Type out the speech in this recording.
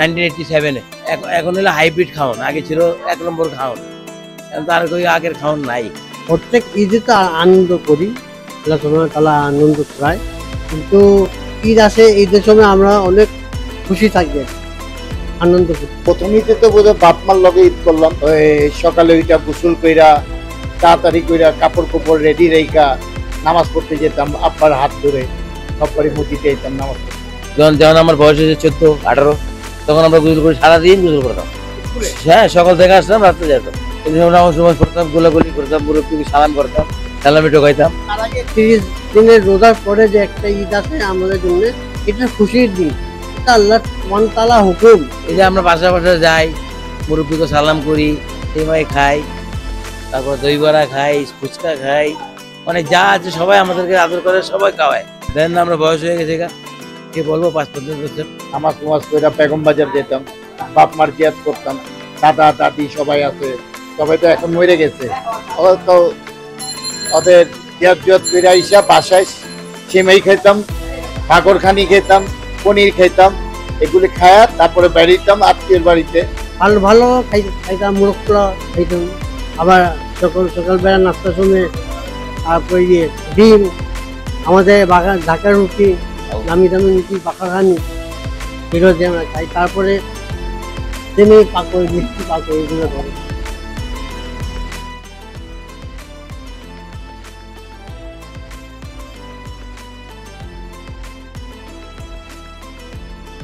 1987-এ। এখন হলো হাইব্রিড খাওন, আগে ছিল 1 নম্বর খাওন, এখন তো আর কই আগের খাওন নাই। প্রত্যেক ঈদে তো আনন্দ করি, আল্লাহ সুবহানাহু ওয়া তাআলা আনন্দ করায়, কিন্তু ঈদ আসে, ঈদের সময় আমরা অনেক খুশি থাকি, আনন্দ করি। প্রথম ঈদে তো বোধহয় বাপ মার লগে ঈদ করলাম, ওই সকালে ওইটা গোসল কইরা তাড়াতাড়ি কইরা কাপড় কোপড় রেডি রেখা নামাজ পড়তে যেতাম, আব্বার হাত ধরে সববারই মসজিদে যেতাম নামাজ পড়তে। যখন আমার বয়স হয়েছে 14-18, তখন আমরা গোসল করে সারাদিন গোসল করতাম। হ্যাঁ, সকাল থেকে আসতাম, রাত্রে যেতাম। নামাজ সময় পড়তাম, গোলাগুলি করতাম, মুরব্বীকে সালাম করতাম, সালামি ঠকাইতাম। তার আগে 30 দিনের রোজার পরে যে একটা ঈদ আছে আমাদের জন্য, এটা খুশির দিন, এটা আল্লাহ সুবহানাহু ওয়া তাআলা হুকুম। এই যে আমরা বাসা বাসা যাই, মুরব্বীকে সালাম করি, সেমাই খাই, তারপর দই বড়া খাই, ফুচকা খাই, মানে যা আছে সবাই আমাদেরকে আদর করে, সবাই খাওয়ায়। দেন আমরা বয়স হয়ে গেছে, কে বলবো 5-5 বছর। নামাজ নামাজ কইরা বেগম বাজার যেতাম, বাপ মার জিয়াদ করতাম, দাদা দাদি সবাই আছে, সবাই তো এখন মরে গেছে। তো ওদের জিয়াদ জিয়াদ কইরা আইসা বাসায় সেমাই খাইতাম, পাগরখানি খেতাম, পনির খাইতাম, এগুলি খায়া তারপরে বেরিয়েতাম আত্মীয়ের বাড়িতে। ভালো ভালো খাইতাম, মুরগপোলা খাইতাম, আবার সকালবেলা নাস্তার সময় তারপরে ডিম, আমাদের বাগান ঢাকার রুটি, দামি দামি রুটি, পাকাখানি, এগুলো দিয়ে আমরা খাই। তারপরে তেমনি পাকড়, মিষ্টি পাকড়, এগুলো ধরে।